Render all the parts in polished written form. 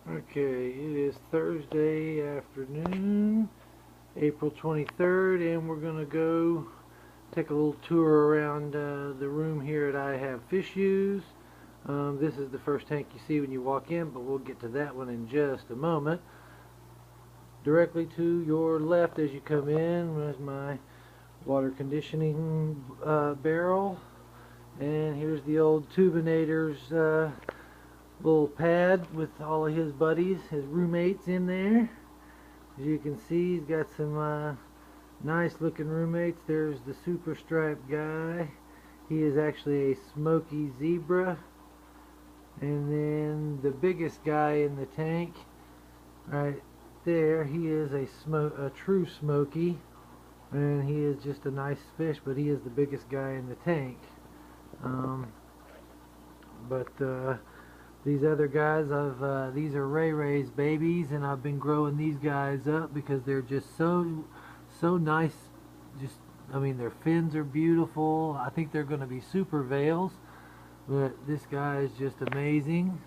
Okay, it is Thursday afternoon, April 23rd, and we're going to go take a little tour around the room here at I Have Fish-ues. This is the first tank you see when you walk in, but we'll get to that one in just a moment. Directly to your left as you come in is my water conditioning barrel, and here's the old tubinator's little pad with all of his buddies, his roommates in there. As you can see, he's got some nice looking roommates. There's the super striped guy. He is actually a smoky zebra. And then the biggest guy in the tank right there, he is a true smoky, and he is just a nice fish, but he is the biggest guy in the tank. These other guys, these are Ray Ray's babies, and I've been growing these guys up because they're just so nice. I mean, their fins are beautiful. I think they're going to be super veils, but this guy is just amazing.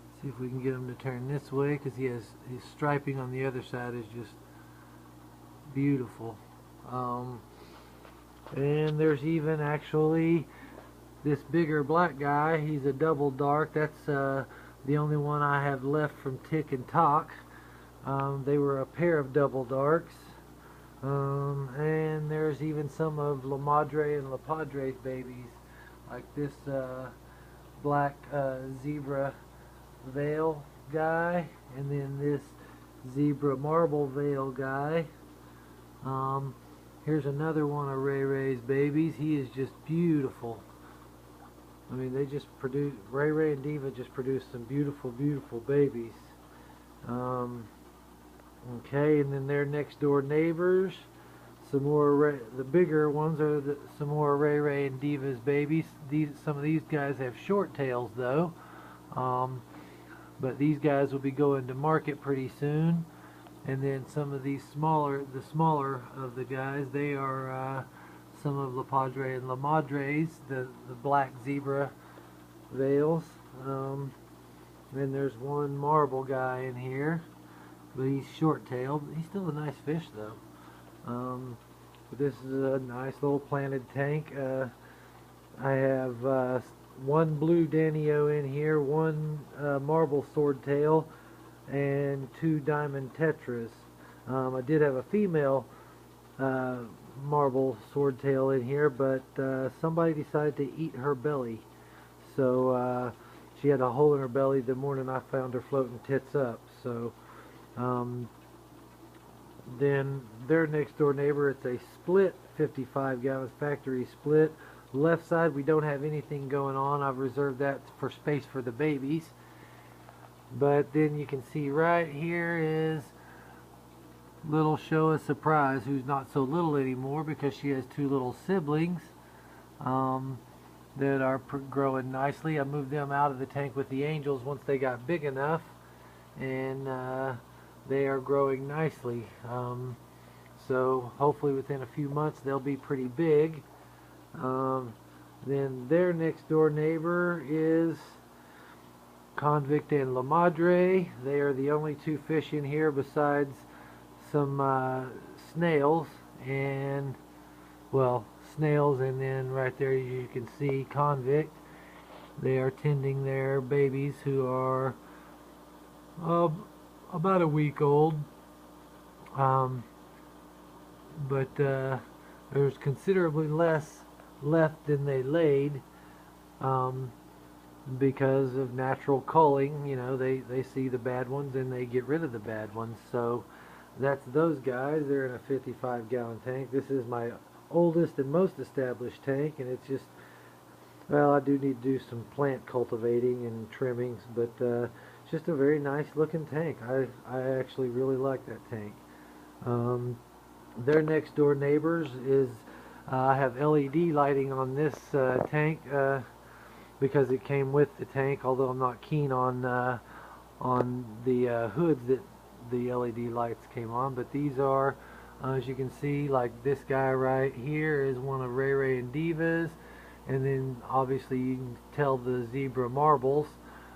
Let's see if we can get him to turn this way, because his striping on the other side is just beautiful. And there's even actually this bigger black guy. He's a double dark. That's the only one I have left from Tick and Tock. They were a pair of double darks. And there's even some of La Madre and La Padre's babies, like this black zebra veil guy, and then this zebra marble veil guy. Here's another one of Ray Ray's babies. He is just beautiful. I mean, they just produce, Ray Ray and Diva just produced some beautiful, beautiful babies. Okay, and then their next door neighbors, some more the bigger ones are some more Ray Ray and Diva's babies. Some of these guys have short tails though, but these guys will be going to market pretty soon. And then some of these the smaller of the guys, they are some of La Padre and La Madre's, the black zebra veils. Then there's one marble guy in here, but he's short-tailed. He's still a nice fish though. But this is a nice little planted tank. I have one blue Danio in here, one marble swordtail, and two diamond tetras. I did have a female marble swordtail in here, but somebody decided to eat her belly, so she had a hole in her belly the morning I found her floating tits up. So then their next door neighbor, it's a split 55 gallons factory split. Left side we don't have anything going on. I've reserved that for space for the babies. But then you can see right here is little Show a Surprise, who's not so little anymore because she has two little siblings that are growing nicely. I moved them out of the tank with the angels once they got big enough, and they are growing nicely. So hopefully within a few months they'll be pretty big. Then their next door neighbor is Convict and La Madre. They are the only two fish in here besides some snails, and and then right there you can see Convict. They are tending their babies, who are about a week old, but there's considerably less left than they laid, because of natural culling. You know, they see the bad ones and they get rid of the bad ones. So that's those guys. They're in a 55-gallon tank. This is my oldest and most established tank, and it's just, well, I do need to do some plant cultivating and trimmings, but it's just a very nice looking tank. I actually really like that tank. Their next door neighbors is, I have LED lighting on this tank because it came with the tank, although I'm not keen on the hoods that the LED lights came on. But these are, as you can see, like this guy right here is one of Ray Ray and Diva's, and then obviously you can tell the zebra marbles.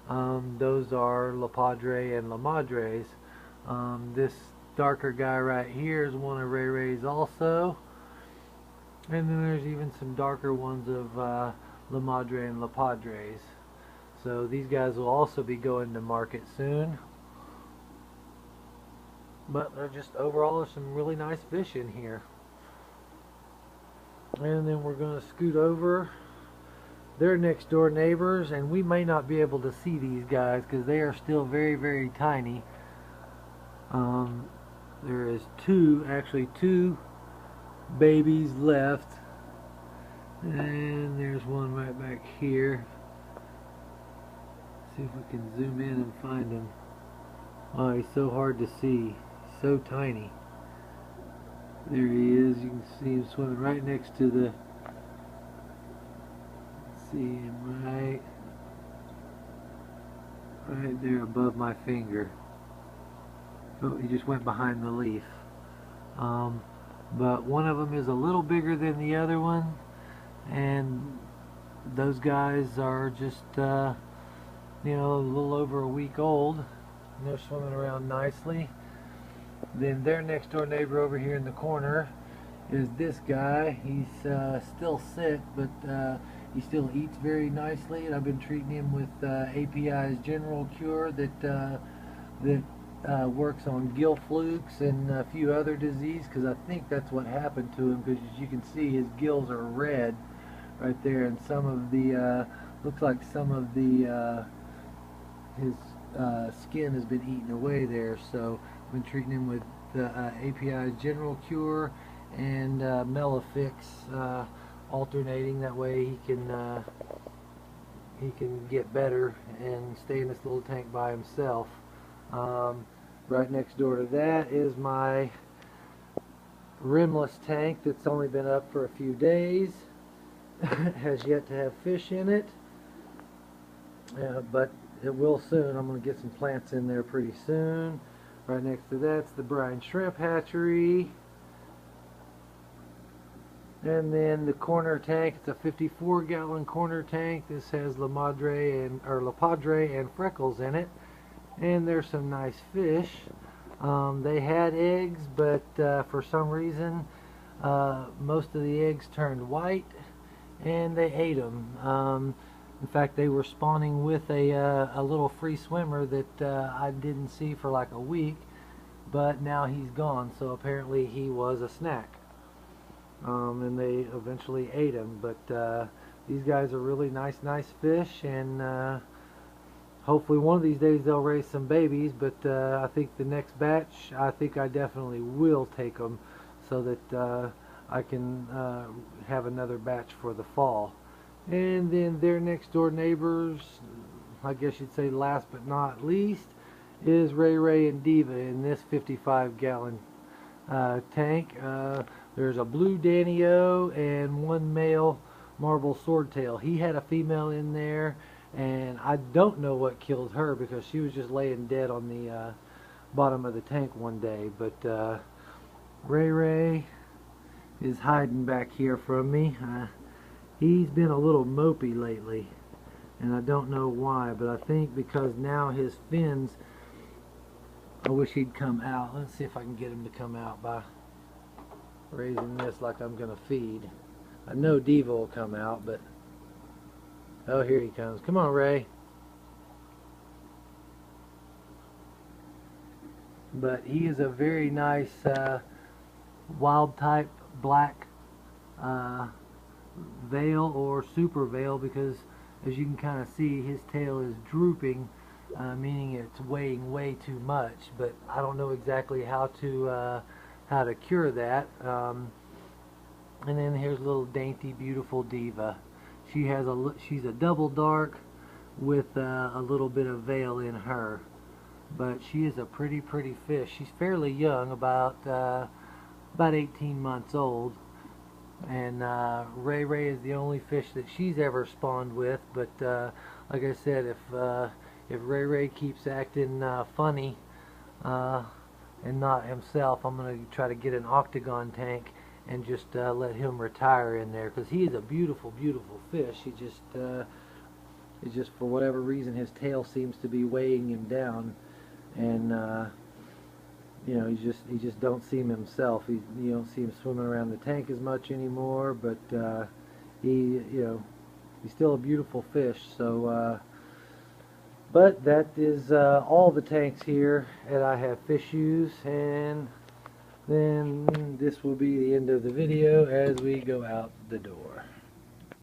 Those are La Padre and La Madres. This darker guy right here is one of Ray Ray's also. And then there's even some darker ones of La Madre and La Padres. So these guys will also be going to market soon. But they're just, overall, there's some really nice fish in here. And then we're going to scoot over. They're next door neighbors, and we may not be able to see these guys because they are still very, very tiny. There is actually two babies left, and there's one right back here. See if we can zoom in and find him. Oh, he's so hard to see. He's so tiny. There he is. You can see him swimming right next to the... See him right there above my finger. Oh, he just went behind the leaf. But one of them is a little bigger than the other one, and those guys are just a little over a week old, and they're swimming around nicely. Then their next door neighbor over here in the corner is this guy. He's still sick, but he still eats very nicely, and I've been treating him with API's General Cure that works on gill flukes and a few other diseases, because I think that's what happened to him, because as you can see his gills are red right there, and some of the looks like some of the his skin has been eaten away there. So I've been treating him with API's General Cure and Melafix, alternating. That way he can get better and stay in this little tank by himself. Right next door to that is my rimless tank that's only been up for a few days. Has yet to have fish in it, but it will soon. I'm going to get some plants in there pretty soon. Right next to that's the brine shrimp hatchery. And then the corner tank, it's a 54-gallon corner tank. This has La Padre and Freckles in it. And there's some nice fish. They had eggs, but for some reason most of the eggs turned white, and they ate them. In fact, they were spawning with a little free swimmer that I didn't see for like a week, but now he's gone, so apparently he was a snack. And they eventually ate him. But these guys are really nice fish, and hopefully one of these days they'll raise some babies. But I think the next batch, I definitely will take them, so that I can have another batch for the fall. And then their next door neighbors, I guess you'd say last but not least, is Ray Ray and Diva in this 55-gallon tank. There's a blue Danny-O and one male marble swordtail. He had a female in there, and I don't know what killed her, because she was just laying dead on the bottom of the tank one day. But Ray Ray is hiding back here from me. He's been a little mopey lately, and I don't know why, but I think because now his fins, I wish he'd come out. Let's see if I can get him to come out by raising this like I'm going to feed. I know Diva will come out, but... Oh, here he comes. Come on, Ray. But he is a very nice wild type black veil or super veil, because as you can kind of see, his tail is drooping, meaning it's weighing way too much. But I don't know exactly how to cure that. And then here's little dainty, beautiful Diva. She's a double dark with a little bit of veil in her, but she is a pretty fish. She's fairly young, about 18 months old. And Ray Ray is the only fish that she's ever spawned with. But like I said, if Ray Ray keeps acting funny and not himself, I'm going to try to get an octagon tank and just let him retire in there, because he is a beautiful fish. He just It's just for whatever reason his tail seems to be weighing him down, and you know, he just don't seem himself. You don't see him swimming around the tank as much anymore, but you know, he's still a beautiful fish. So but that is all the tanks here at I Have Fish-ues, and then this will be the end of the video as we go out the door.